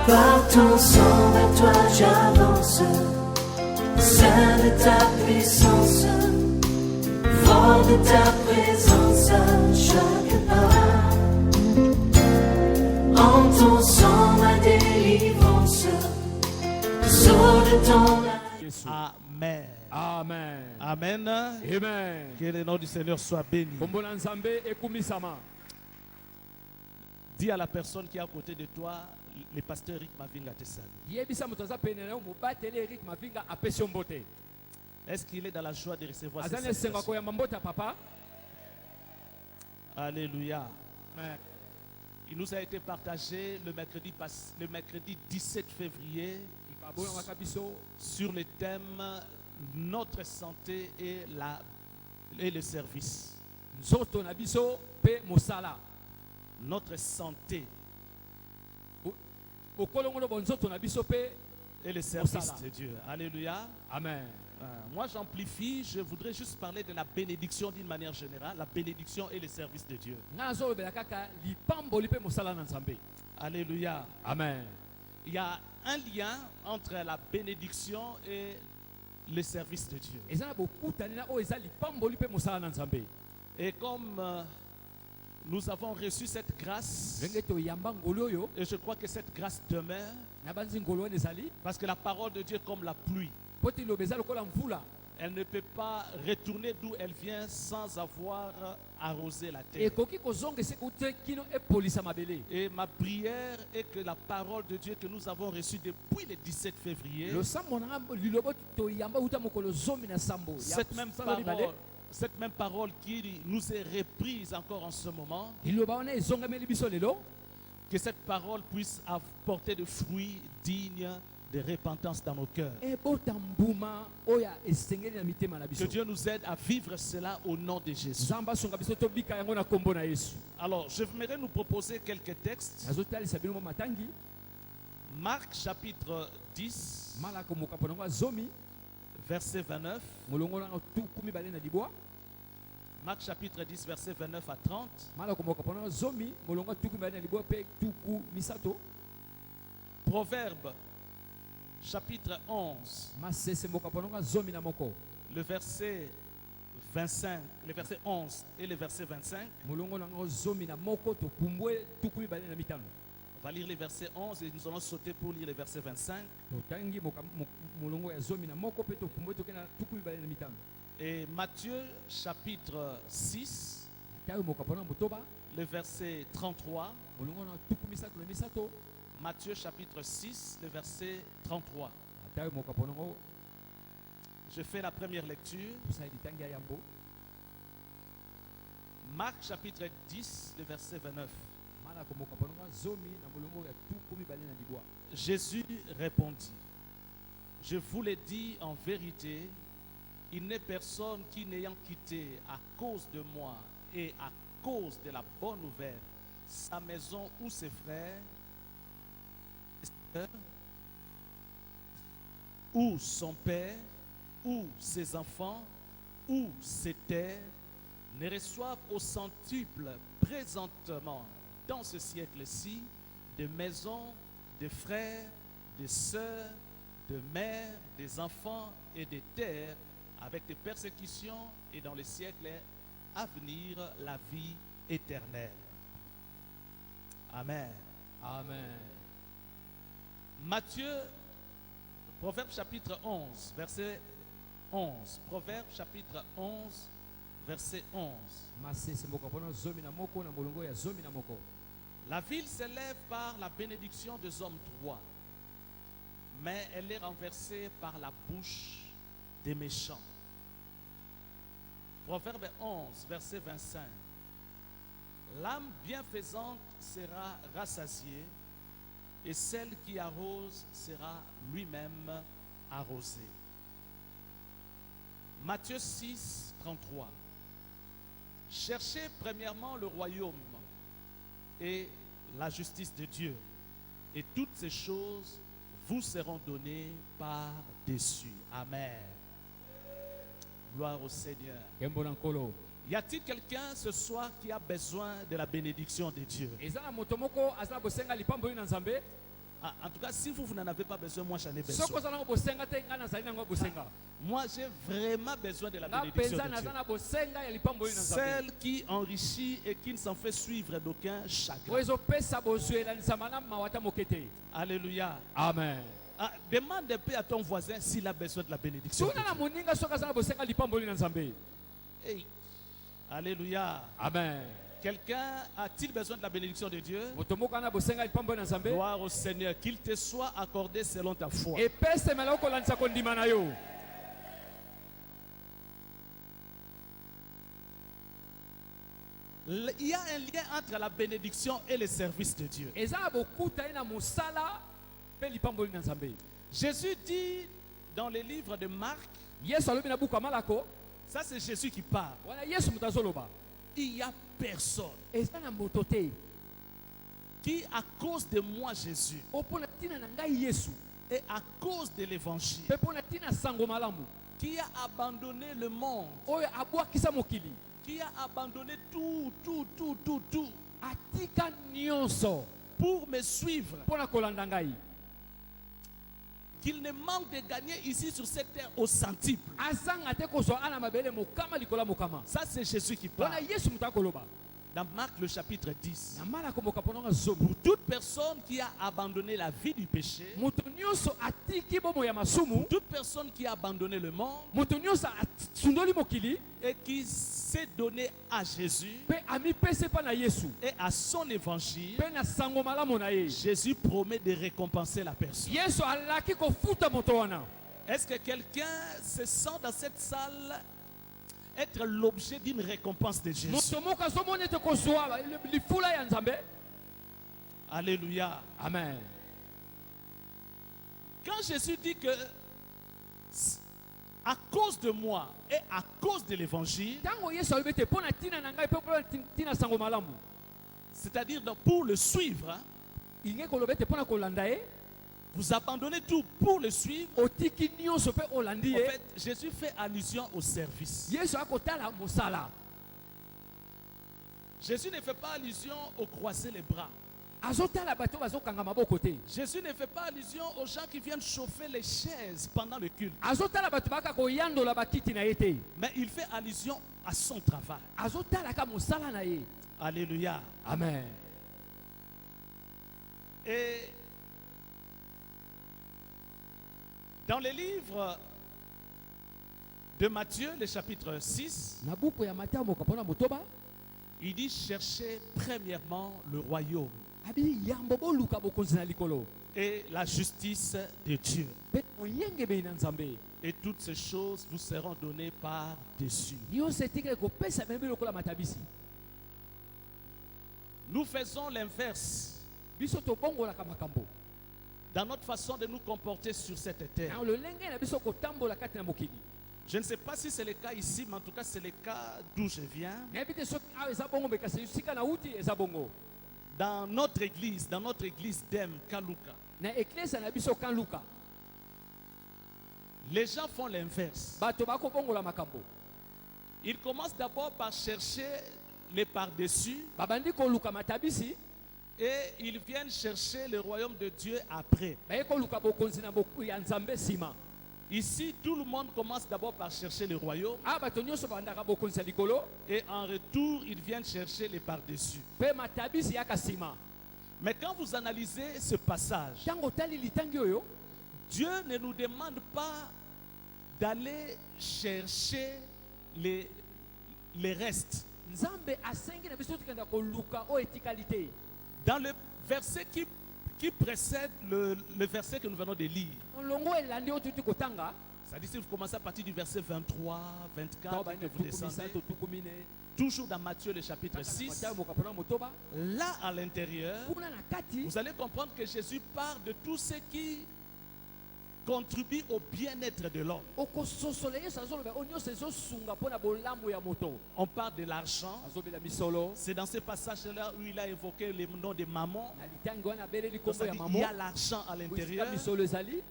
Par ton sang, vers toi j'avance. Saint de ta puissance, fort de ta présence à chaque pas. En ton sang, ma délivrance, sors de ton âme. Amen. Amen. Amen. Amen. Que le nom du Seigneur soit béni. Dis à la personne qui est à côté de toi, le pasteur Eric Mavinga te salue. Est-ce qu'il est dans la joie de recevoir cette salutation? Alléluia. Amen. Il nous a été partagé le mercredi 17 février sur le thème notre santé et le service. Notre santé et le service de Dieu. Alléluia. Amen. Moi j'amplifie, je voudrais juste parler de la bénédiction d'une manière générale, la bénédiction et le service de Dieu. Alléluia. Amen. Il y a un lien entre la bénédiction et le service de Dieu. Et comme nous avons reçu cette grâce, et je crois que cette grâce demeure, parce que la parole de Dieu est comme la pluie. Elle ne peut pas retourner d'où elle vient sans avoir arrosé la terre. Et ma prière est que la parole de Dieu que nous avons reçue depuis le 17 février, cette même parole qui nous est reprise encore en ce moment, que cette parole puisse apporter des fruits dignes de repentance dans nos cœurs. Que Dieu nous aide à vivre cela au nom de Jésus. Alors, je voudrais nous proposer quelques textes. Marc chapitre 10, verset 29. Marc chapitre 10, verset 29 à 30. Proverbe chapitre 11, le verset 25, le verset 11 et le verset 25. On va lire les versets 11 et nous allons sauter pour lire les versets 25. Et Matthieu chapitre 6, le verset 33. Matthieu chapitre 6, le verset 33. Je fais la première lecture. Marc chapitre 10, le verset 29. Jésus répondit: je vous le dis en vérité, il n'est personne qui, n'ayant quitté à cause de moi et à cause de la bonne nouvelle sa maison ou ses frères, ou son père, ou ses enfants, ou ses terres, ne reçoivent au centuple présentement dans ce siècle-ci des maisons, des frères, des sœurs, de mères, des enfants et des terres, avec des persécutions, et dans les siècles à venir la vie éternelle. Amen. Amen. Matthieu, Proverbe chapitre 11, verset 11. Proverbe chapitre 11, verset 11. La ville s'élève par la bénédiction des hommes droits, mais elle est renversée par la bouche des méchants. Proverbe 11, verset 25. L'âme bienfaisante sera rassasiée, et celle qui arrose sera lui-même arrosée. Matthieu 6, 33. Cherchez premièrement le royaume et la justice de Dieu, et toutes ces choses vous seront données par-dessus. Amen. Gloire au Seigneur. Y a-t-il quelqu'un ce soir qui a besoin de la bénédiction de Dieu? Ah, en tout cas, si vous n'en avez pas besoin, moi j'en ai soki besoin. ozala nango bosenga te ngai nazali nango bosenga Moi j'ai vraiment besoin de la nga bénédiction mpenza de naza Dieu. na bosenga ya lipamboli na nzambe Celle qui enrichit et qui ne s'en fait suivre d'aucun chagrin. oyo ezopesa bozwi elanisama na mawa ata moke te. Alléluia. Amen. Ah, demande un peu à ton voisin s'il a besoin de la bénédiction. de tuna na Dieu. moninga soki aza na bosenga lipamboli na nzambe. Hey. Alléluia. Amen. Quelqu'un a-t-il besoin de la bénédiction de Dieu? moto moko ana bosenga lipamboli na nzambe Gloire au Seigneur. Qu'il te soit accordé selon ta foi. epesemela okolandisa kondima na yo. Il y a un lien entre la bénédiction et le service de Dieu. eza na bokuta ye na mosala mpe lipamboli na nzambe. Jésus dit dans le livre de Marc, yesu alobi na buku ya malako ça c'est Jésus qui parle. wana yesu moto azoloba Il n'y a personne eza na moto te qui, à cause de moi Jésus, o mpo na ntina na ngai yesu et à cause de l'évangile, mpe mpo na ntina ya sango malamu qui a abandonné le monde, oyo abwakisa mokili qui a abandonné tout, atika nyonso pour me suivre, mpo na kolanda ngai qu'il ne manque de gagner ici sur cette terre au centuple. azanga te kozwa ana mabele mokama likolo ya mokama. Ça c'est Jésus qui wana parle. yesu moto akoloba Dans Marc le chapitre 10. na malako mokaponanga zomi Pour toute personne qui a abandonné la vie du péché, moto nyonso atiki bomo ya masumu toute personne qui a abandonné le monde moto nyonso asundoli mokili et qui s'est donné à Jésus mpe amipesi mpa na yesu et à son évangile, mpe na sango malamu na ye Jésus promet de récompenser la personne. yesu alaki kofuta moto wana. Est-ce que quelqu'un se sent dans cette salle être l'objet d'une récompense de Jésus? moto moko azomona ete kozwa lifula ya nzambe. Alléluia. Amen. Quand Jésus dit que à cause de moi et à cause de l'évangile, ntango yesu alobi ete mpo na ntina na ngai mpe mpo na ntina sango malamu c'est-à-dire donc pour le suivre, hein, inge koloba ete mpo na kolanda ye vous abandonnez tout pour le suivre. otiki nyonso mpe olandi En ye. fait, Jésus fait allusion au service. yesu akotala mosala. Jésus ne fait pas allusion au croiser les bras. azotala bato bazokanga maboko te. Jésus ne fait pas allusion aux gens qui viennent chauffer les chaises pendant le culte. azotala bato baka koyandola bakiti na ye te. Mais il fait allusion à son travail. azotalaka mosala na ye. Alléluia. Amen. Et dans le livre de Matthieu, le chapitre 6, na buku ya Mateo mokapona motoba il dit cherchez premièrement le royaume abi yambo boluka bokonzi na likolo et la justice de Dieu. mpe oyengebeli na nzambe Et toutes ces choses vous seront données par-dessus. nyonso etikali kopesa bembi lokola matabisi. Nous faisons l'inverse biso tobongolaka makambo dans notre façon de nous comporter sur cette terre. na lolenge na biso kotambola kati na mokili. Je ne sais pas si c'est le cas ici, mais en tout cas c'est le cas d'où je viens. nayebi te soki awa eza bongo mpe kasi esika na uti eza bongo. Dans notre église d'Em Kaluka, na eklesa na biso kan luka les gens font l'inverse. bato bakobongola makambo. Ils commencent d'abord par chercher les par-dessus babandi koluka matabisi et ils viennent chercher le royaume de Dieu après. baye koluka bokonzi na boku ya nzambe nsima. Ici, tout le monde commence d'abord par chercher le royaume awa bato nyonso bandaka bokonzi ya likolo et en retour, ils viennent chercher les par-dessus. mpe matabisi yaka nsima. Mais quand vous analysez ce passage, ntango otali litangi oyo Dieu ne nous demande pas d'aller chercher les restes. nzambe asengi na biso tukenda koluka oyo etikali te. Dans le verset qui précède le verset que nous venons de lire, molongo elandi oyo tuti kotanga c'est-à-dire si vous commencez à partir du verset 23, 24, ntango que bandi vous tuku descendez, misato tuku mine toujours dans Matthieu le chapitre 6, Mathayo mokapona motoba là à l'intérieur, kuna na kati vous allez comprendre que Jésus parle de tout ce qui contribue au bien-être de l'homme. okososola yesu azoloba oyo nyonso ezosunga mpo na bolamu ya moto. On parle de l'argent. azobela misolo C'est dans ce passage-là où il a évoqué le nom de maman. na litangi wana abeleli Donc, kombo ça ya dit, mamo. il y a l'argent à l'intérieur, Esika misolo ezali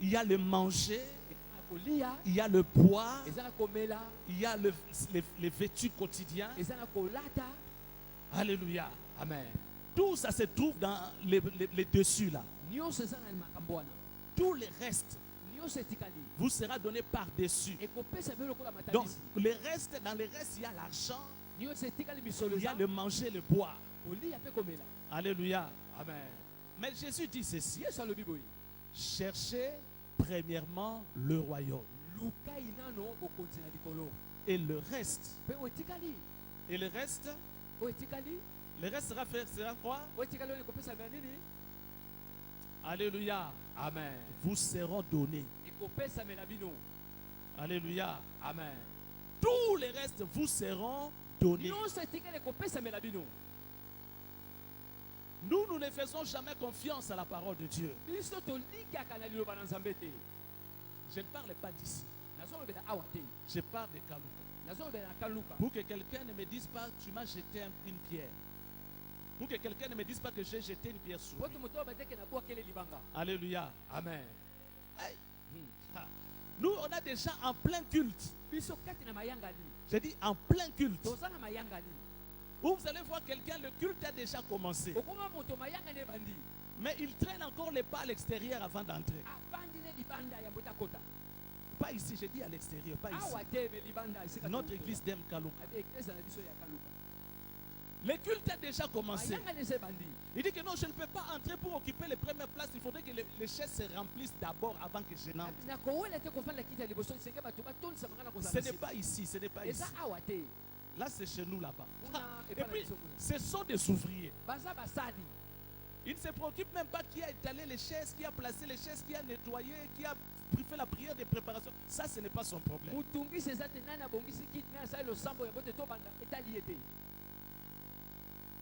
il y a le manger, eza na kolia il y a le boire, eza na komela il y a les vêtus quotidiens. eza na kolata. Alléluia. Amen. tout ça se trouve dans les dessus là. nyonso eza na makambo wana Tout le reste nyonso etikali vous sera donné par-dessus. ekopesa bino lokola Donc, matabisi dans le reste, il y a l'argent, nyonso etikali misolo il y a eza le manger, le boire. kolia mpe komela. Alléluia. Amen. Mais Jésus dit ceci. Yesu alobi boye Cherchez premièrement le royaume. lukai nano bokonzi na likolo Et le reste, mpe oyo etikali et le reste sera quoi? oyo etikali oyo ekopesamela nini. Alléluia. Amen. Vous seront donnés. ekopesamela bino. Alléluia. Amen. Tout le reste vous seront donnés. nyonso etikali ekopesamela bino. Nous ne faisons jamais confiance à la parole de Dieu. biso tolikaka na liloba na nzambe te. Je ne parle pas d'ici. nazolobela awa te. Je parle de Kaluka. nazolobela na kaluka. Pour que quelqu'un ne me dise pas, tu m'as jeté une pierre. Pour que quelqu'un ne me dise pas que j'ai jeté une pierre sur lui. poto moto bateke na bwakele libanga. Alléluia. Amen. Hey. Nous, on a déjà en plein culte. biso kati na mayangani J'ai dit en plein culte. toza na mayangani. Où vous allez voir quelqu'un, le culte a déjà commencé. okoma moto mayangani ebandi Mais il traîne encore les pas à l'extérieur avant d'entrer. afandi ne libanda ya mbota kota. Pas ici, j'ai dit à l'extérieur, pas ici. awa te me libanda esika Notre tokotola. église d'Em Kaluka. Abi eglise na biso ya kaluka. Le culte a déjà commencé. mayangani eza ebandi. Il dit que non, je ne peux pas entrer pour occuper les premières places. Il faudrait que les chaises se remplissent d'abord avant que je n'entre. nakowela te kofanda kiti ya liboso esenge bato batondisa manga na Ce kozala n'est pas ici, ce n'est pas ici. eza awa te. Là, c'est chez nous là-bas. kuna Et epai na puis, biso kuna. ce sont des ouvriers. baza basali. Ils ne se préoccupent même pas qui a étalé les chaises, qui a placé les chaises, qui a nettoyé, qui a fait la prière de préparation. Ça, ce n'est pas son problème. motungisi eza te nani abongisi kiti nani asali losambo ya bote tobanda etali ye te.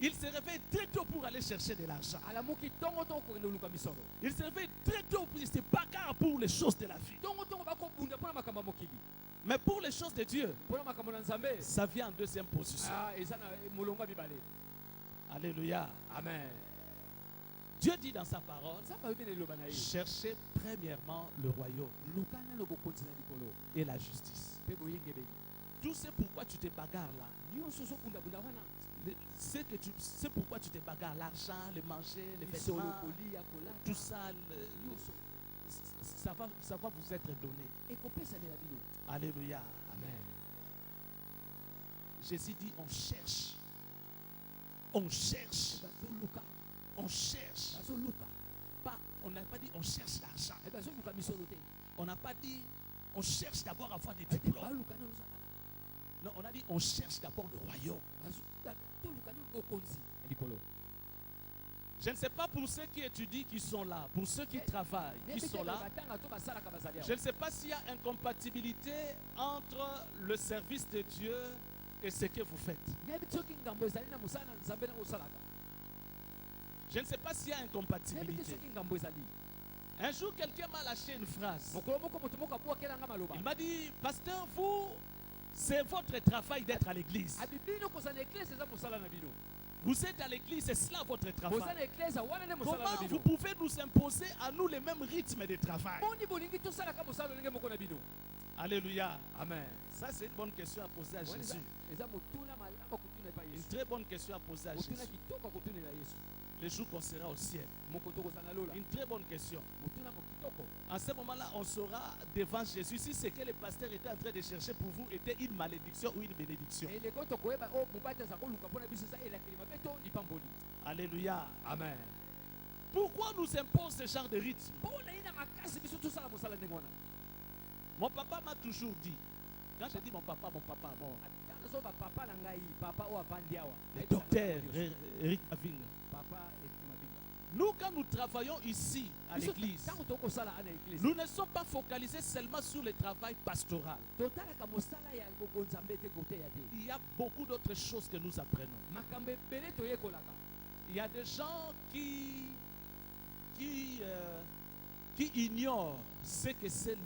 Il se réveille très tôt pour aller chercher de l'argent. alamuki ntongo to okokende oluka misolo. Il se réveille très tôt pour se bagarre pour les choses de la vie. ntongo ntongo bakobunda mpona makambo ya mokili. Mais pour les choses de Dieu, mpona makambo na nzambe ça vient en deuxième position. eza na molongo ya mibale. Alléluia. Amen. Dieu dit dans sa parole, nzambe ayobi na liloba na ye cherchez premièrement le royaume luka nano bokonzi na likolo et la justice. mpe boyengebeli. Tout ce pourquoi tu te bagarres là. nyonso ozobundabunda wana C'est pourquoi tu te bagarres. L'argent, le manger, les misolo vêtements, kolia kolata tout ça, nyonso ça va vous être donné. ekopesamela bino. Alléluia. Amen. Jésus dit, on cherche. On cherche. bazoluka On cherche. bazoluka Pas, on n'a pas dit on cherche l'argent. bazoluka misolo te. On n'a pas dit on cherche d'abord à avoir des ete diplômes. baluka nano ozala. Non, on a dit on cherche d'abord le royaume. toluka nano bokonzi ya likolo. Je ne sais pas pour ceux qui étudient qui sont là, pour ceux qui travaillent qui sont là. batanga to basalaka bazali awa. Je ne sais pas s'il y a incompatibilité entre le service de Dieu et ce que vous faites. nayebi te soki ngambo ezali na mosala na nzambe na osalaka. Je ne sais pas s'il y a nayebi te incompatibilité. soki ngambo ezali. Un jour, quelqu'un m'a lâché une phrase. mokolo moko moto moko abwakelanga maloba. Il m'a dit, pasteur, vous, c'est votre travail d'être à l'église. abi bino kozala na eglise eza mosala na bino. Vous êtes à l'église, c'est cela votre boza travail. na eglise wana nde mosala na Comment vous bino. pouvez nous imposer à nous les mêmes rythmes de travail? boni bolingi tosalaka mosala ndenge moko na bino. Alléluia. Amen. Ça, c'est une bonne question à poser à Wana Jésus. eza motuna malama kotuna epai Une yesu. très bonne question à poser à motuna Jésus. kitoko kotunela yesu. Le jour qu'on sera au ciel. moko tokozala na lola. Une très bonne question. motuna mokitoko. En ce moment-là, on sera devant Jésus si ce que le pasteur était en train de chercher pour vous était une malédiction ou une bénédiction. eleko tokoyeba o mobati aza koluka mpona biso eza elakeli mabe to lipamboli. Alléluia. Amen. Pourquoi nous impose ce genre de rythme? mpona ye na makasi biso tosala mosala ndenge wana. Mon papa m'a toujours dit, quand je dis mon papa, bon, tanazo bapapa na ngai papa oyo avandi awa. le docteur Eric Aving. papa Eric Mabinga. Nous, quand nous travaillons ici à Biso l'église, ntango tokosala ana eglise. nous ne sommes pas focalisés seulement sur le travail pastoral. totalaka mosala ya bokonzambe te koteya te. Il y a beaucoup d'autres choses que nous apprenons. makambo ebele toyekolaka. Il y a des gens qui ignorent ce que c'est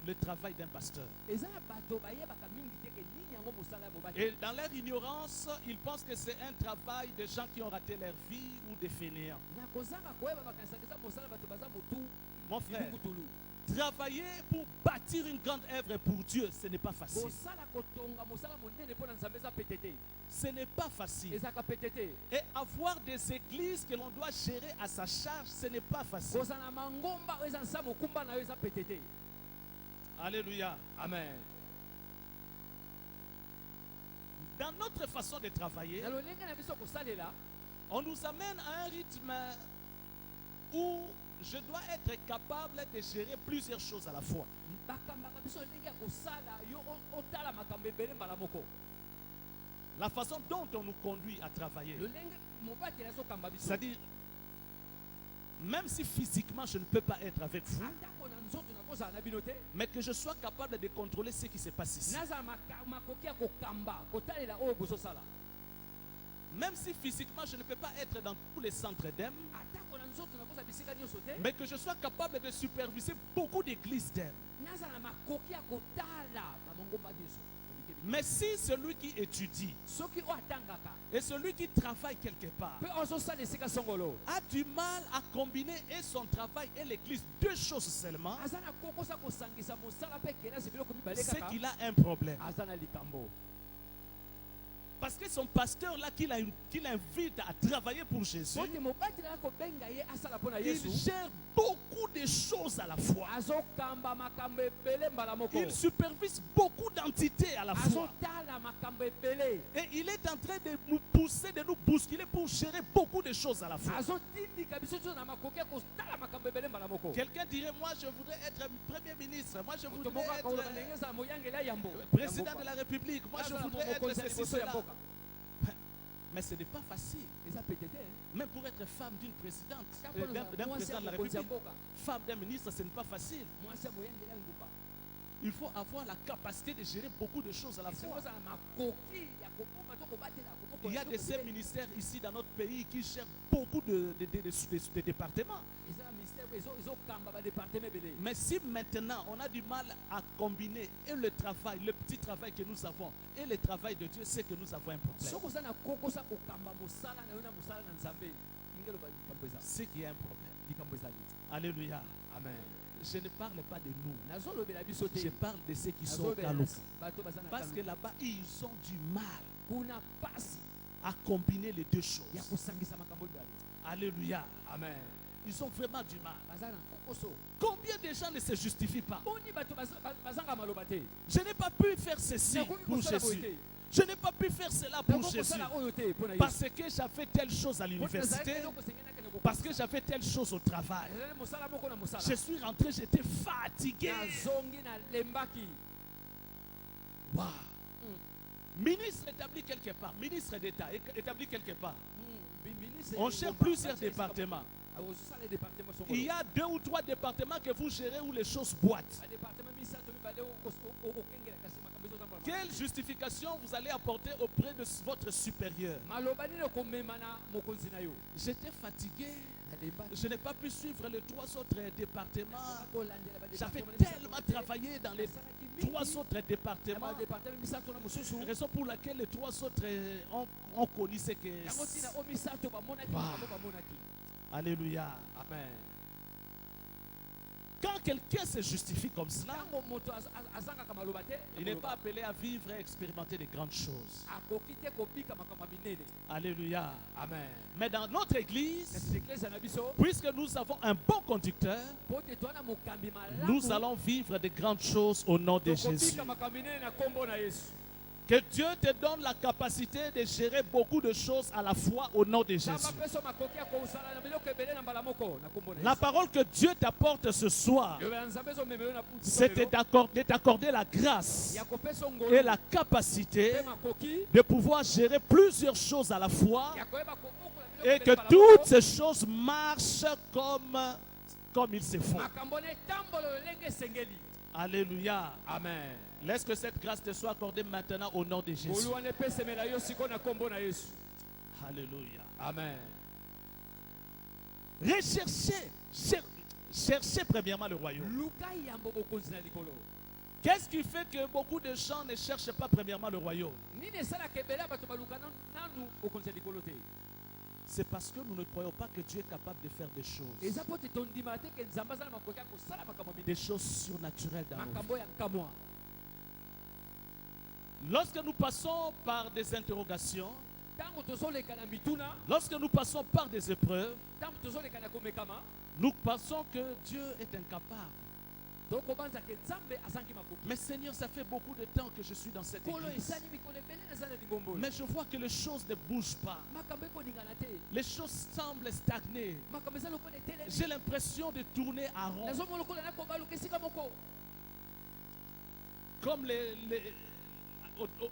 le travail d'un pasteur. eza na bato bayebaka mingi te ke nini yango mosala ya mobali. Et dans leur ignorance, ils pensent que c'est un travail de gens qui ont raté leur vie ou des fainéants. na kozanga koyeba bakanisaka eza mosala bato baza motu Mon frère, libungutulu. Travailler pour bâtir une grande œuvre pour Dieu, ce n'est pas facile. kosala kotonga mosala monene mpo na nzambe eza pete te Ce n'est pas facile. ezaka pete te Et avoir des églises que l'on doit gérer à sa charge, ce n'est pas facile. kozala na mangomba oyo eza nsa mokumba na yo eza pete te. Alléluia. Amen. Dans notre façon de travailler, na lolenge na biso kosalela on nous amène à un rythme où je dois être capable de gérer plusieurs choses à la fois. bakambaka biso lolenge ya kosala yo otala makambo ebele mbala moko. La façon dont on nous conduit à travailler. lolenge mobateli azokamba biso C'est-à-dire, même si physiquement je ne peux pas être avec vous, atako na nzoto nakozala na bino te mais que je sois capable de contrôler ce qui se passe ici. nazala makoki ya kokamba kotalela oyo bozosala. Même si physiquement je ne peux pas être dans tous les centres d'EM, atako na nzoto nakozala bisika nyonso te mais que je sois capable de superviser beaucoup d'églises d'EM. nazala makoki ya kotala bamongomba nyonso. Mais si celui qui étudie soki oyo atangaka et celui qui travaille quelque part mpe ozosala esika songolo a du mal à combiner et son travail et l'église, deux choses seulement, aza na kokosa kosangisa mosala mpe kelasi biloko mibale c'est kaka qu'il a un problème. aza na likambo. Parce que son pasteur là qu'il invite à travailler pour Jésus, soki mobateli akobenga ye asala mpo na il yesu gère beaucoup de choses à la fois. azokamba makambo ebele mbala moko Il supervise beaucoup d'entités à la fois. azotala makambo ebele Et il est en train de nous pousser, de nous bousculer pour gérer beaucoup de choses à la fois. azotindika biso nyonso na makoki ya kotala makambo ebele mbala moko. Quelqu'un dirait, moi je voudrais être Premier ministre, moi je moto voudrais moko akoloba être ndenge ezala moyangeli ya yambo président de la République, moi je Azala voudrais être mokonzi ya ceci, liboso ya cela. mboka. Mais ce n'est pas facile. eza pete te Même pour être femme d'une présidente, Ata mpo na d'un mwasi président ya de la mokonzi ya République, mboka femme d'un ministre, ce n'est pas facile. mwasi ya moyangeli ya ngumba Il faut avoir la capacité de gérer beaucoup de choses à la esengo fois. ozala makoki ya koboma to kobatela Il y a de ces ministères ici dans notre pays qui gèrent beaucoup de départements. eza na ministère ezokamba badepartement ebele. Mais si maintenant on a du mal à combiner et le travail, le petit travail que nous avons et le travail de Dieu, c'est que nous avons un problème. soki oza na kokosa kokamba mosala na yo na mosala na nzambe ingeloba likambo eza C'est qu'il y a un problème. likambo ezali. Alléluia. Amen. Je ne parle pas de nous. nazolobela biso te Je parle de ceux qui sont au nazolobela Kalouka. bato baza na Parce que Kalouka. là-bas, ils ont du mal kuna pasi à combiner les deux choses. ya kosangisa makambo mibale. Alléluia. Amen. Ils ont vraiment du mal. baza na kokoso Combien de gens ne se justifient pas? boni bato bazanga maloba te Je n'ai pas pu faire ceci nakoki pour kosala boye Jésus. te Je n'ai pas pu faire cela pour nakoki Jésus. kosala oyo te mpo na Parce yesu que j'avais telle chose à Mpo l'université. nazalaki eloko esengeli nakende kokosa. Parce que j'avais telle chose au travail. ezali mosala moko na mosala Je suis rentré, j'étais fatigué. nazongi nalembaki. Waouh. Ministre établi quelque part, ministre d'État établi quelque part. On gère plusieurs départements. Il y a 2 ou 3 départements que vous gérez où les choses boitent. Quelle justification vous allez apporter auprès de votre supérieur? J'étais fatigué. Je n'ai pas pu suivre les 3 autres départements. J'avais tellement travaillé dans les 3 autres départements. Raison pour laquelle les 3 autres ont connu ce que... Alléluia. Amen. Quand quelqu'un se justifie comme cela, il n'est pas appelé à vivre et expérimenter de grandes choses. Alléluia. Amen. Mais dans notre église, puisque nous avons un bon conducteur, nous allons vivre de grandes choses au nom de Jésus. Que Dieu te donne la capacité de gérer beaucoup de choses à la fois au nom de Jésus. La parole que Dieu t'apporte ce soir, c'est de t'accorder la grâce et la capacité de pouvoir gérer plusieurs choses à la fois et que toutes ces choses marchent comme il se faut. Alléluia. Amen. Laisse que cette grâce te soit accordée maintenant au nom de Jésus. Alléluia. Amen. Cherchez premièrement le royaume. Qu'est-ce qui fait que beaucoup de gens ne cherchent pas premièrement le royaume? c'est parce que nous ne croyons pas que Dieu est capable de faire des choses. eza po te tondima te ke nzambe azala makoki ya kosala makambo Des minene choses surnaturelles dans nos vies. makambo ya nkamwa. Lorsque nous passons par des interrogations, Ntango tozoleka na mituna, lorsque nous passons par des épreuves, ntango tozoleka na komekama, nous pensons que Dieu est incapable. tokobanza ke nzambe azangi makoki. Mais Seigneur, ça fait beaucoup de temps que je suis dans cette Kolo église. esali mikolo ebele naza na lingombo oyo. Mais je vois que les choses ne bougent pas. Makambo ekoningana te. Les choses semblent stagner. Makambo eza lokola etelemi. J'ai l'impression de tourner à rond. Nazomona lokola nakobaluka esika moko. Comme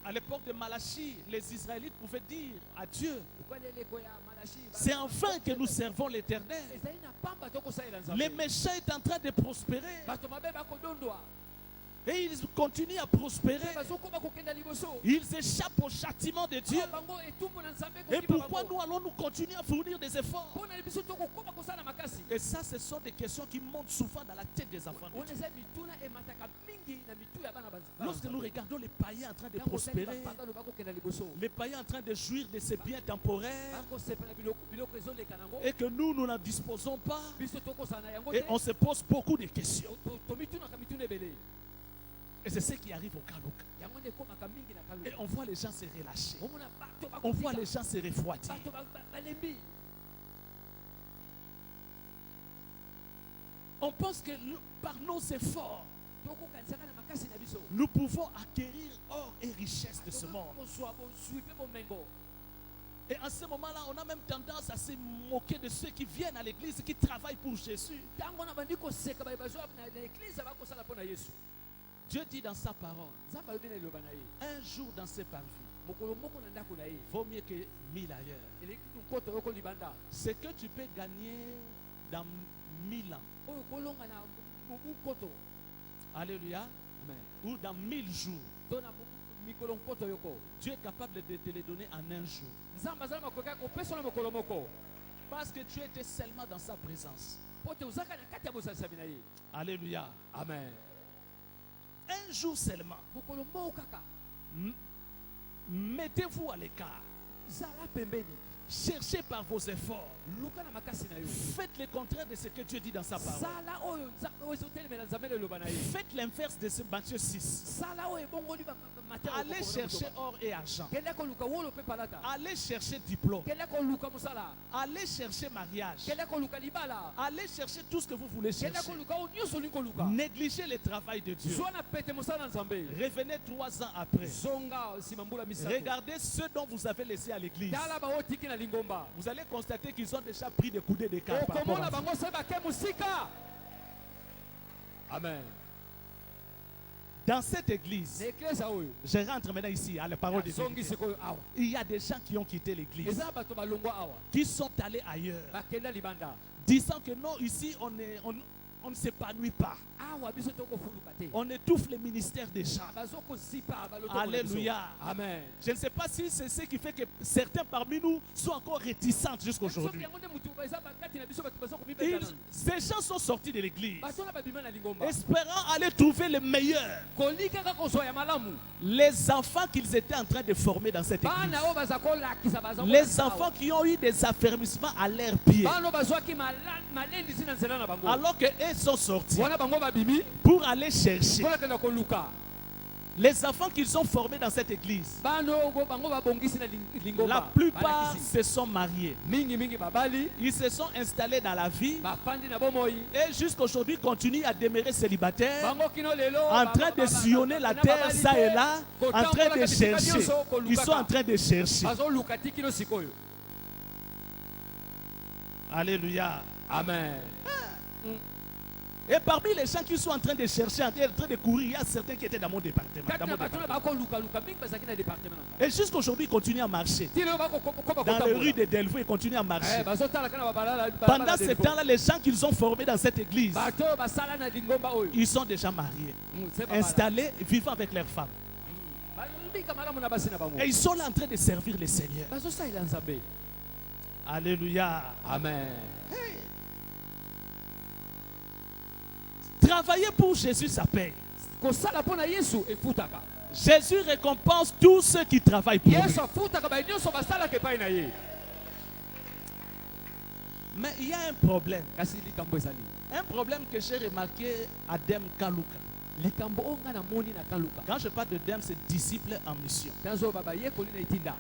à l'époque de Malachie, les Israélites pouvaient dire à Dieu, Lokola eleko ya Malachi, c'est enfin que nous servons l'Éternel. ezali na pamba tokosalela nzambe. Les méchants sont en train de prospérer. Bato mabe bakodondwa. Et ils continuent à prospérer. Bazokoma kokenda liboso. Ils échappent au châtiment de Dieu. Bango etumbu na nzambe Et kokima pourquoi bango. nous allons continuer à fournir des efforts? Mpona biso tokokoma kosala makasi. Et ça, ce sont des questions qui montent souvent dans la tête des enfants de Wana Dieu. eza mituna emataka mingi na mitu ya bana banza. Lorsque nous regardons les païens en train de Ntango otali prospérer, bapagano bakokenda liboso. les païens en train de jouir de ces biens temporaires, Bakosepela biloko ezoleka nango. et que nous n'en disposons pas, Biso tokosala na yango et te. on se pose beaucoup de questions. Tomitunaka mituna ebele. Et c'est ce qui arrive au Kalouka. Yango nde ekomaka mingi na Et kalu. on voit les gens se relâcher. Omona bato On voit bakotika. les gens se refroidir. Bato balembi. On pense que par nos efforts, Tokokanisaka na makasi na biso. nous pouvons acquérir or et richesse de ce monde. Kozwa bozwi mpe bomengo. Et en ce moment-là, on a même tendance à se moquer de ceux qui viennent à l'église, qui travaillent pour Jésus. Ntango na bandi koseka baye bazwa na eglize bakosala mpo na Yesu. Dieu dit dans sa parole, Nzambe alobi na eloba na ye. un jour dans ses parvis, Mokolo moko na ndako na ye. vaut mieux que 1000 ailleurs. Eleki nkoto oyo kolibanda. Ce que tu peux gagner dans 1000 ans, Oyo kolonga na mobu nkoto. alléluia, Amen. ou dans 1000 jours, To na mikolo nkoto yoko. Dieu est capable de te les donner en un jour. Nzambe azala makoki ya kopesa na mokolo moko. Parce que tu étais seulement dans sa présence. Po te ozaka na kati ya bosalisami na ye. Alléluia. Amen. Un jour seulement, Mokolo moko kaka. mettez-vous à l'écart. Zala pembeni. Cherchez par vos efforts. Luka na makasi na yo. Faites le contraire de ce que Dieu dit dans sa parole. Sala oyo nzambe oyo ezotelemela nzambe na eloba na ye. Faites l'inverse de ce Matthieu 6. Sala oyo ebongoli matériel. Allez chercher or et argent. Kende koluka wolo mpe palata. Allez chercher diplôme. Kende koluka mosala. Allez chercher mariage. Kende koluka libala. Allez chercher tout ce que vous voulez Kende chercher. koluka oyo nyonso olingi koluka. Négligez le travail de Dieu. Zwa na pete mosala na nzambe. Revenez 3 ans après. Zonga nsima mbula misato. Regardez ceux dont vous avez laissé à l'église. Tala baoyo otiki na lingomba. Vous allez constater qu'ils ont déjà pris des coudées de cartes par rapport okomona à vous. bango se bake mosika. Amen. Dans cette église, Na eklesa oyo. je rentre maintenant ici à la parole de Dieu. Zongi sikoyo awa. Il y a des gens qui ont quitté l'église, Eza bato balongwa awa. qui sont allés ailleurs, Bakenda libanda. disant que non, ici on ne s'épanouit pas. Awa biso tokofuluka te. On étouffe le ministère des gens. Bazokozipa baloto. Alléluia. Amen. Je ne sais pas si c'est ce qui fait que certains parmi nous sont encore réticents jusqu'à aujourd'hui. Ces gens sont sortis de l'église, espérant aller trouver le meilleur, les enfants qu'ils étaient en train de former dans cette église, les enfants qui ont eu des affermissements à leurs pieds, alors qu'ils sont sortis pour aller chercher. Les enfants qu'ils ont formés dans cette église, la plupart se sont mariés. Ils se sont installés dans la vie et jusqu'aujourd'hui continuent à demeurer célibataires, en train de sillonner la terre ça et là, en train de chercher. Ils sont en train de chercher. Alléluia. Amen. Et parmi les gens qui sont en train de chercher, en train de courir, il y a certains qui étaient dans mon département. Et jusqu'aujourd'hui, ils continuent à marcher. Dans les rues de Delvaux, ils continuent à marcher. Pendant ce temps-là, les gens qu'ils ont formés dans cette église, ils sont déjà mariés, installés, vivant avec leurs femmes. Et ils sont là en train de servir le Seigneur. Alléluia. Amen. Travailler pour Jésus, ça paye. Jésus récompense tous ceux qui travaillent pour lui. Mais il y a un problème. kasi likambo ezali Un problème que j'ai remarqué à Dem Kaluka. likambo oyo ngai namoni na kaluka Quand je parle de Dem, c'est disciples en mission. nazoba bayekoli na etinda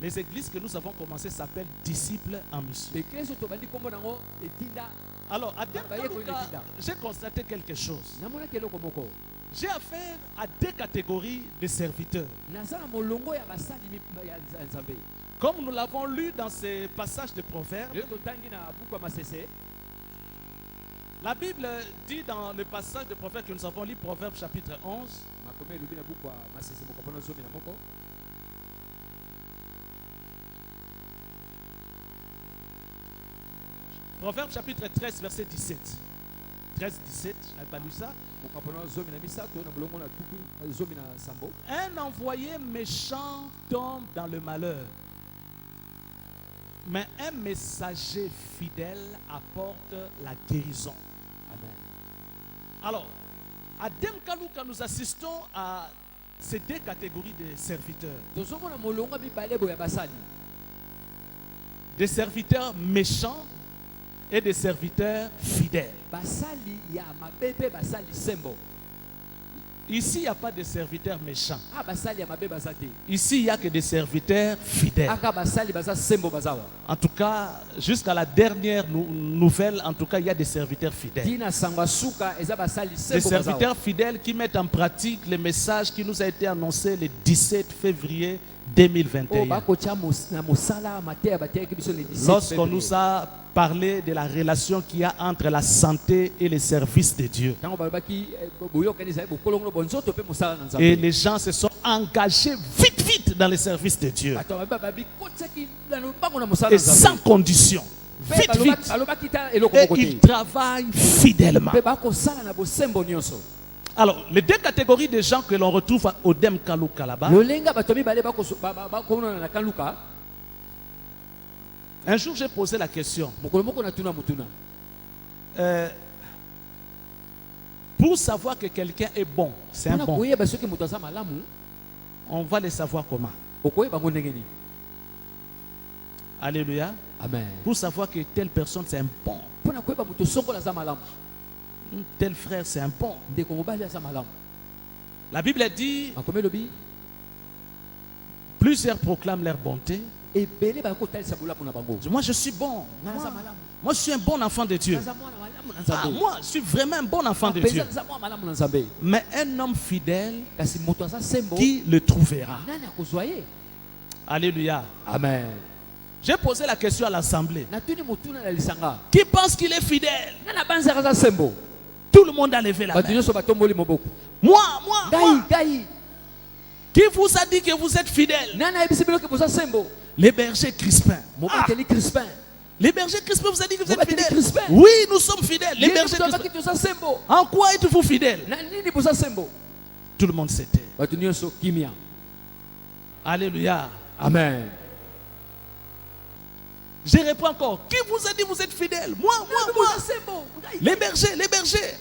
Les églises que nous avons commencées s'appellent disciples en mission. ekleso tobandi nkombo nango etinda Alors, à Dem Bah, Kaluka, j'ai constaté quelque chose. namonaki eloko moko J'ai affaire à deux catégories de serviteurs. naza na molongo ya basali ya nzambe Comme nous l'avons lu dans ces passages de Proverbes, yo totangi na buku ya masese la Bible dit dans le passage de Proverbes que nous avons lu, Proverbes chapitre 11, makomi elobi na buku ya masese moko mpona zomi na moko Proverbes chapitre 13, verset 17. 13, 17, je n'avais pas lu ça. moka mpona zomi na misato na molongo na tuku zomi na sambo Un envoyé méchant tombe dans le malheur, mais un messager fidèle apporte la guérison. amen Alors, à Demkaluka, nous assistons à ces deux catégories de serviteurs. tozomona molongo ya mibale boye ya basali Des serviteurs méchants et des serviteurs fidèles. basali ya mabe mpe basali sembo Ici, il n'y a pas de serviteurs méchants. basali ya mabe baza te Ici, il n'y a que des serviteurs fidèles. aka basali baza sembo baza wa En tout cas, jusqu'à la dernière nouvelle, en tout cas, il y a des serviteurs fidèles. tina sango ya suka eza basali Des sembo baza wa serviteurs fidèles qui mettent en pratique le message qui nous a été annoncé le 17 février oyo 2021. bakotia na mosala mateya bateyaki biso le 17 Lorsqu'on février. nous a parlé de la relation qu'il y a entre la santé et les services de Dieu. ntango balobaki boyokani ezali bokolongono bonzoto mpe mosala na Et nzambe les gens se sont engagés vite dans les services de Dieu. bato mabe babikotisaki na lombango na mosala Et na sans nzambe condition. Mpe Vite. balobaki ta eloko Et moko te ils travaillent fidèlement. mpe bakosala na bosembo nyonso Alors, les deux catégories de gens que l'on retrouve au Dem Kaluka là-bas. lolenga bato mibale bakomona na kaluka Un jour, j'ai posé la question. mokolo moko na tuna motuna Pour savoir que quelqu'un est bon, c'est un mpona bon. koyeba soki moto aza malamu On va le savoir comment. okoyeba ngo ndenge nini Alléluia. amen Pour savoir que telle personne, c'est un bon. mpona koyeba moto songola aza malamu Tel frère, c'est un bon. ndeko mobali aza malamu La Bible dit, makomi elobi plusieurs proclament leur bonté. ebele bakotalisa bolamu na bango Moi, je suis bon. nga naza Moi, malamu moi, je suis un bon enfant de Dieu. naza mwana malamu na Ah, nzambe moi, je suis vraiment un bon enfant de Dieu. mpenza naza mwana malamu na nzambe Mais un homme fidèle, kasi moto aza sembo qui le trouvera? nani akozwa ye Alléluia. amen J'ai posé la question à l'assemblée. natuni motuna na lisanga Qui pense qu'il est fidèle? nani abanzaka aza sembo Tout le monde a levé la bato main. nyonso batomboli moboko Moi. ngai Qui vous a dit que vous êtes fidèle? nani ayebisi bino ke boza sembo Les bergers Crispin. mobateli crispin Les bergers Crispin vous a dit que vous êtes Mobateli fidèles? Crispin. Oui, nous sommes fidèles. Les Yesu bergers moto Crispin. abaki toza sembo En quoi êtes-vous fidèles? na nini boza sembo Tout le monde s'était. bato nyonso kimia Alléluia. amen Je réponds encore. Qui vous a dit que vous êtes fidèles? Moi. boza sembo Les bergers.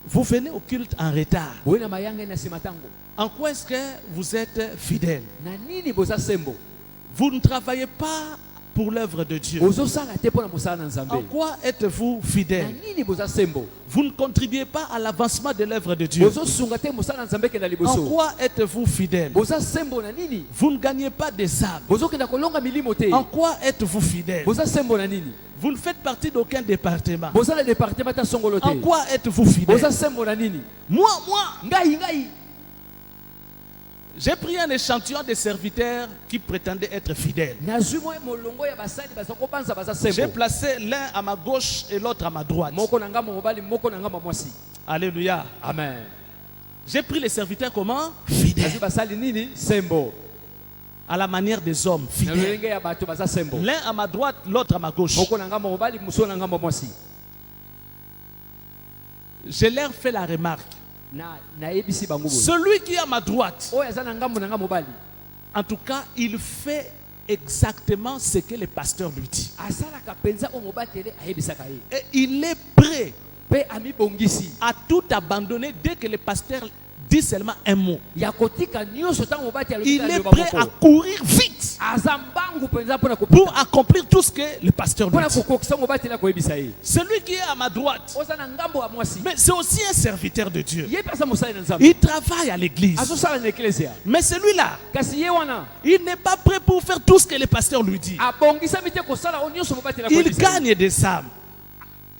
Vous venez au culte en retard. boye na mayanga na nsima ntango En quoi est-ce que vous êtes fidèles? na nini boza sembo Vous ne travaillez pas pour l'œuvre de Dieu. ozosala te mpo na mosala na En nzambe quoi êtes-vous na fidèles? nini boza sembo Vous ne contribuez pas à l'avancement de l'œuvre de Dieu. bozosunga te mosala na nzambe ekenda En liboso quoi êtes-vous fidèles? boza sembo na nini Vous ne gagnez pas des âmes. bozokenda kolonga milimo te En quoi êtes-vous fidèles? boza sembo na nini Vous ne faites partie d'aucun département. boza na département ta songolo En te quoi êtes-vous fidèles? boza sembo na nini Moi. ngai J'ai pris un échantillon de serviteurs qui prétendaient être fidèles. nazwi mwa molongo ya basali baza kobanza baza J'ai sembo placé l'un à ma gauche et l'autre à ma droite. moko na ngambo mobali moko na ngambo mwasi Alléluia. amen J'ai pris les serviteurs comment? nazwi Fidèles. basali nini sembo À la manière des hommes na fidèles. lolenge ya bato baza sembo L'un à ma droite, l'autre à ma gauche. moko na ngambo mobali mosusu na ngambo mwasi Je leur fais la remarque. nayebisi bango boye Celui qui est à ma droite, oyo aza na ngambo mobali en tout cas, il fait exactement ce que le pasteur lui dit. asalaka mpenza oyo mobatele ayebisaka ye Et il est prêt mpe amibongisi à tout abandonner dès que le pasteur dit seulement un mot. ya kotika nyonso ntango mobati Il est prêt à courir vite aza mbangu mpenza mpona pour kopesa accomplir tout ce que le pasteur lui mpona dit. kokokisa mobateli akoyebisa ye Celui qui est à ma droite, oza na ngambo ya mwasi mais c'est aussi un serviteur de Dieu. ye mpe aza mosali na nzambe Il travaille à l'église. azosala na eklesia Mais celui-là, kasi ye wana il n'est pas prêt pour faire tout ce que le pasteur lui dit. abongisami te kosala oyo nyonso mobateli Il akoyebisa ye. gagne des âmes.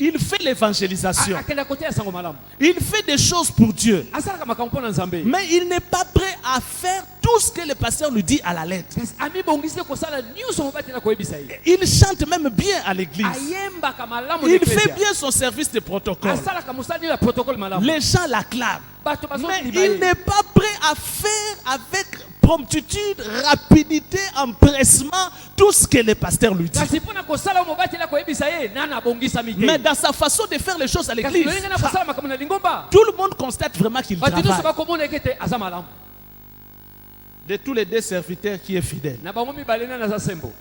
Il fait l'évangélisation. akenda koteya sango malamu Il fait des choses pour Dieu. asalaka makambo mpo na nzambe Mais il n'est pas prêt à faire tout ce que le pasteur lui dit à la lettre. kasi amibongisi te kosala nyonso mobateli akoyebisa ye Il chante même bien à l'église. ayembaka malamu na Il eklesia. fait bien son service de protocole. asalaka mosali ya protocole malamu Les gens l'acclament. bato Mais bazondima il ye n'est pas prêt à faire avec promptitude, rapidité, empressement, tout ce que le pasteur lui dit. kasi mpona kosala oyo mobateli akoyebisa ye nani abongisami Mais te dans sa façon de faire les choses à kasi l'église, lolenge na kosala makambo na lingomba tout le monde constate vraiment qu'il bato nyonso travaille. bakomona eke te aza malamu De tous les deux serviteurs qui est fidèle, na bango mibale nani aza sembo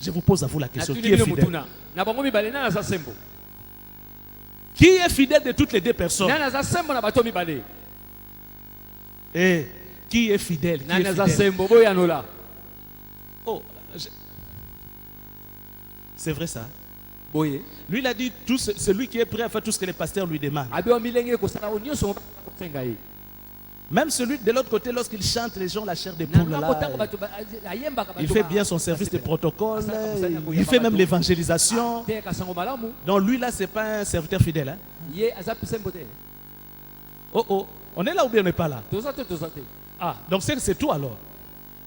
je vous pose à vous la question. natuni Qui est bino fidèle? motuna na bango mibale nani aza sembo Qui est fidèle de toutes les deux personnes? nani aza sembo na bato mibale Et qui est fidèle? Qui nani est aza fidèle? sembo boyanola Oh, c'est vrai ça. boye Lui, il a dit celui qui est prêt à faire tout ce que le pasteur lui demande. abewa milenge kosala oyo nyonso mobateli akosenga ye Même celui de l'autre côté, lorsqu'il chante, les gens la chair de poule. na Là, ntango bato ayembaka il fait bien son service de protocole. Il fait même l'évangélisation. teyaka sango malamu Donc lui, là, c'est pas un serviteur fidèle. Hein? ye aza sembo te Oh, oh. On est là ou bien on n'est pas là? toza te toza te Ah, donc c'est toi alors.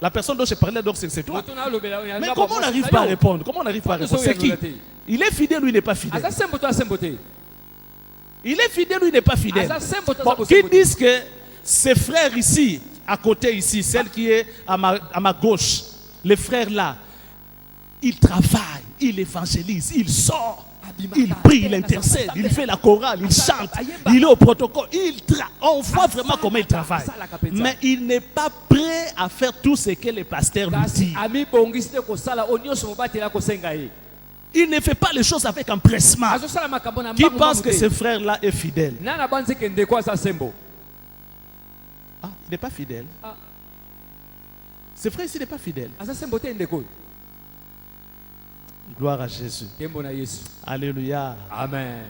La personne dont je parlais, donc c'est toi. moto na alobela oyo Mais comment on n'arrive pas à répondre? Comment on n'arrive pas à répondre? C'est qui? Il est fidèle ou il n'est pas fidèle? aza sembo to asembo te Il est fidèle ou il n'est pas fidèle? aza sembo to Bon, aza qui bosembo te disent que ses frères ici, à côté ici, celle qui est à ma gauche, les frères là, ils travaillent, ils évangélisent, ils sortent, il prie, il intercède, il fait la chorale, il chante, il est au protocole, on voit vraiment comment il travaille. Mais il n'est pas prêt à faire tout ce que le pasteur lui kasi dit. amibongisi te kosala oyo nyonso mobateli akosenga ye Il ne fait pas les choses avec empressement. azosala makambo na Qui mbangu pense mbangu que te. ce frère-là est fidèle? nani abanzi ke ndeko aza sembo Ah, il n'est pas fidèle. Ah. Ce frère ici n'est pas fidèle. aza sembo te ndeko oyo Gloire à Jésus. nkembo na yesu Alléluia. amen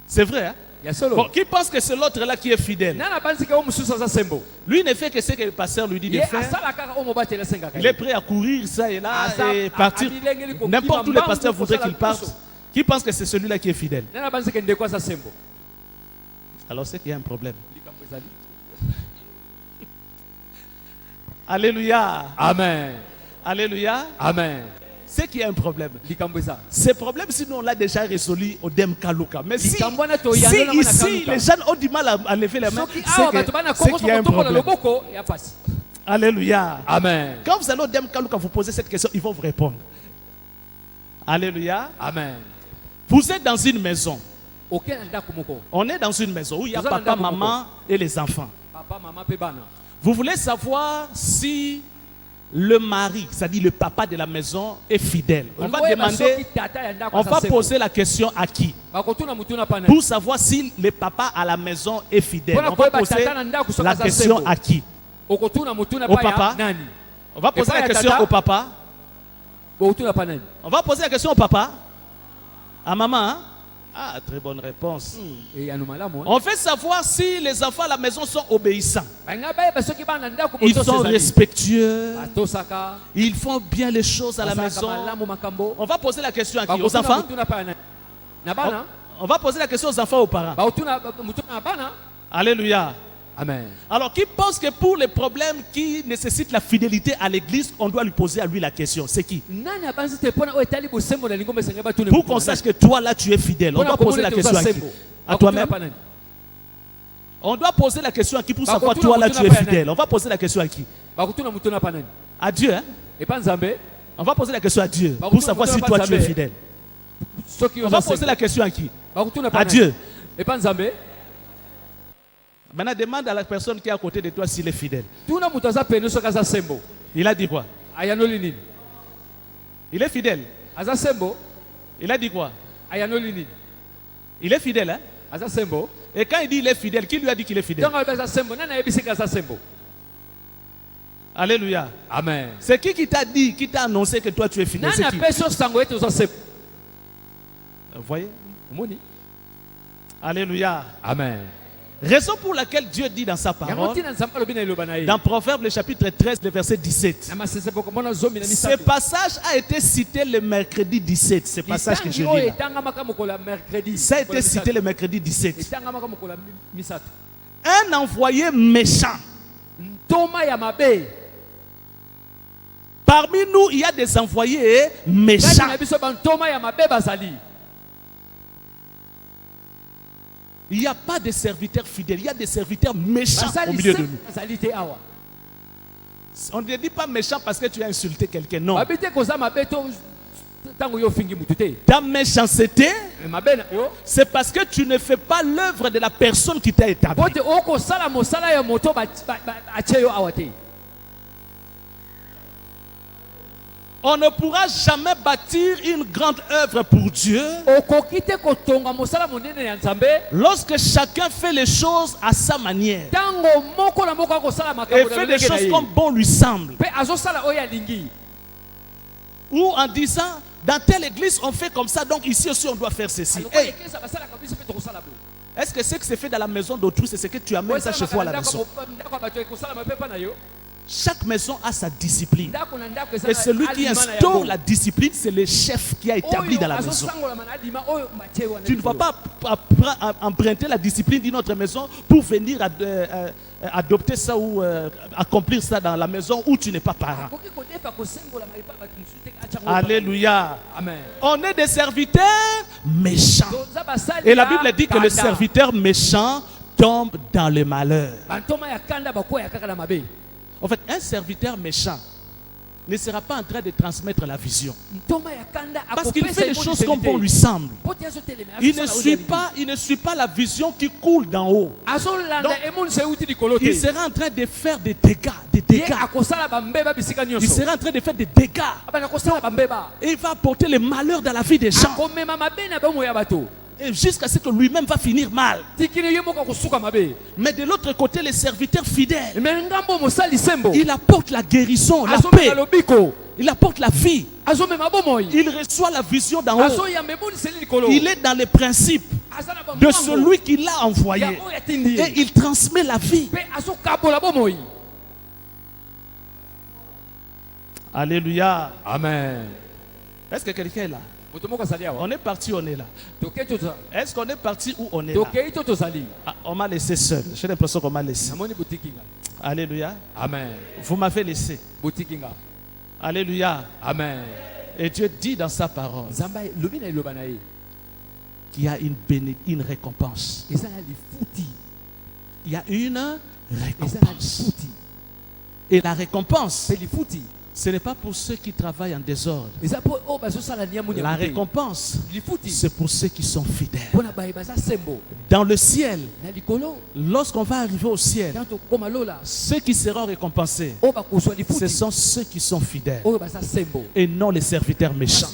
C'est vrai, hein? ya solo Bon, qui pense que c'est l'autre-là qui est fidèle? nani abanzi ke oyo mosusu aza sembo Lui ne fait que ce que le pasteur lui dit de ye faire. asala kaka oyo mobateli asengaka Il est prêt à courir ça et là Aza- et partir. amilengeli kokima N'importe où le mbangu pasteur voudrait kosala qu'il parte. nyonso. Qui pense que c'est celui-là qui est fidèle? nani abanzi ke ndeko aza sembo Alors c'est qu'il y a un problème. likambo ezali Alléluia. amen Alléluia. amen C'est qu'il y a un problème. likambo eza Ce problème, sinon on l'a déjà résolu au Dem Kaluka. Mais si, Likambo wana si toyanola na ici Kaluka. les gens ont du mal à lever les mains, soki awa bato bana c'est qu'il y a un kokotokotokola problème. loboko ya pasi Alléluia. amen Quand vous allez au Dem Kaluka, vous posez cette question, ils vont vous répondre. Alléluia. amen Vous êtes dans une maison. oke na ndako moko On est dans une maison où il y a Vous allez papa, dans le maman et les enfants. papa mama mpe bana Vous voulez savoir si le mari, c'est-à-dire le papa de la maison, est fidèle. On va Okoyeba soki demander, tata ya ndako on aza va sembo. poser la question à qui? bakotuna mutuna pana Pour savoir si le papa à la maison est fidèle. Pour On va koyeba poser tata na ndako soki la aza question sembo. à qui? okotuna mutuna Au pa ya papa. nani On va poser pas la ya question tata. au papa. okotuna pa nani On va poser la question au papa. À maman. Hein? Ah, très bonne réponse. eyano malamu On fait savoir si les enfants à la maison sont obéissants. banga bayeba soki bana na ndako Ils botosa sont ezali. respectueux. batosaka Ils font bien les choses à la basalaka maison. malamu makambo On va poser la question à qui? Aux bakotuna enfants? mutuna pa ya nani na bana On va poser la question aux enfants, aux parents. bakotuna mutuna na bana Alléluia. amen Alors, qui pense que pour les problèmes qui nécessitent la fidélité à l'église, on doit lui poser à lui la question? C'est qui? nani abanzi te mpona oyo etali bosembo na lingomba esenge batune Pour qu'on sache que toi, là, tu es fidèle. On doit poser la question à qui? À toi-même? On doit poser la question à qui pour savoir toi, là, tu es fidèle? On va poser la question à qui? bakotuna mutuna pa nani À Dieu, hein? epa nzambe On va poser la question à Dieu pour savoir si toi, tu es fidèle. soki On va poser la question à qui? bakotuna pa À nani Dieu. epa nzambe Maintenant, demande à la personne qui est à côté de toi s'il est fidèle. tuna moto aza pene soki aza sembo Il a dit quoi? ayanoli nini Il est fidèle. aza sembo Il a dit quoi? ayanoli nini Il est fidèle, hein? aza sembo Et quand il dit il est fidèle, qui lui a dit qu'il est fidèle? ntango ayebi aza sembo nani ayebisiki aza sembo Alléluia. Amen. C'est qui t'a dit, qui t'a annoncé que toi tu es fidèle? C'est Nana qui? peso sango ete ozosep. Vous voyez? Omoni? Alléluia. Amen. Raison pour laquelle Dieu dit dans sa Yango parole, tina nzamba lobi na eloba na ye. dans Proverbes le chapitre 13, le verset 17. Na masese poko mona zomi na Ce misato. passage a été cité le mercredi 17. Ce passage que je Itangi oyo lis là. etangamaka mokolo ya mercredi. Ça a Mokolo été ya cité misato. le mercredi 17. Etangamaka mokolo ya misato. Un envoyé méchant. Ntoma ya mabe. Parmi nous, il y a des envoyés Kati méchants. na biso bantoma ya mabe bazali. Il n'y a pas de serviteurs fidèles. Il y a des serviteurs méchants au Bazali milieu de se nous. bazali te awa. On ne dit pas méchant parce que tu as insulté quelqu'un. Non. Babite koza mabe to tango yo fingi mutu te. Ta méchanceté, Mabe na yo. c'est parce que tu ne fais pas l'œuvre de la personne qui t'a établi. Bote oko sala mosala ya moto ba acheyo awa te. On ne pourra jamais bâtir une grande œuvre pour Dieu Okoki te kotonga mosala monene ya Nzambe. lorsque chacun fait les choses à sa manière Tango moko na moko akosala et makambo fait na des choses comme bon lui semble. pe azosala oyo alingi. Ou en disant, dans telle église on fait comme ça, donc ici aussi on doit faire ceci. Aloko Hey, ekesa basala kabisa pe tokosala boye. est-ce que ce qui se fait dans la maison d'autrui, c'est ce que tu amènes ça chez toi à la maison? Ndako ya bato ekosala mapepa na yo. Chaque maison a sa discipline. Ndako na ndako Et celui qui instaure la discipline, c'est le chef qui a établi dans la maison. Tu ne vas pas emprunter la discipline d'une autre maison pour venir adopter ça ou accomplir ça dans la maison où tu n'es pas parent. Alléluia. Amen. On est des serviteurs méchants. Et la Bible dit que le serviteur méchant tombe dans le malheur. En fait, un serviteur méchant ne sera pas en train de transmettre la vision. Parce qu'il fait les choses comme bon lui semble. Il ne suit pas la vision qui coule d'en haut. Il sera en train de faire des dégâts. Il sera en train de faire des dégâts. Et il va apporter le malheur dans la vie des gens. Et jusqu'à ce que lui-même va finir mal. Mais de l'autre côté, les serviteurs fidèles, il apporte la guérison, la paix, il apporte la vie. Il reçoit la vision d'en haut. Il est dans les principes de celui qui l'a envoyé. Et il transmet la vie. Alléluia. Amen. Est-ce que quelqu'un est là? On est parti, on est là. Est-ce qu'on est parti ou on est là? Ah, on m'a laissé seul. J'ai l'impression qu'on m'a laissé. Alléluia. Amen. Vous m'avez laissé. Alléluia. Amen. Et Dieu dit dans sa parole qu'il y a une récompense. Il y a une récompense. Et la récompense, ce n'est pas pour ceux qui travaillent en désordre. La récompense, c'est pour ceux qui sont fidèles. Dans le ciel, lorsqu'on va arriver au ciel, ceux qui seront récompensés, ce sont ceux qui sont fidèles et non les serviteurs méchants.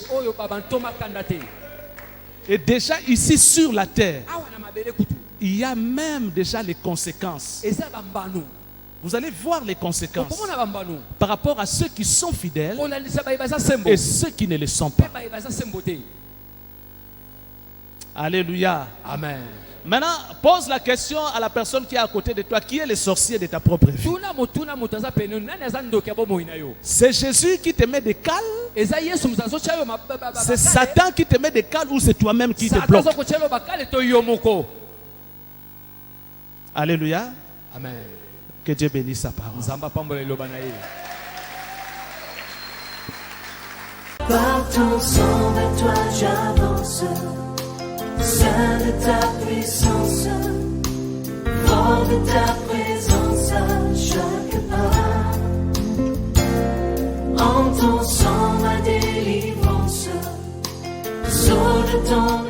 Et déjà ici sur la terre, il y a même déjà les conséquences. Vous allez voir les conséquences par rapport à ceux qui sont fidèles et ceux qui ne le sont pas. Alléluia. Amen. Maintenant, pose la question à la personne qui est à côté de toi. Qui est le sorcier de ta propre vie? C'est Jésus qui te met des cales? C'est Satan qui te met des cales ou c'est toi-même qui te bloque? Alléluia. Amen. Que Dieu bénisse sa parole. Par ton sang, vers toi j'avance, Saint de ta puissance, fort de ta présence à chaque pas. En ton sang, ma délivrance, sceau de ton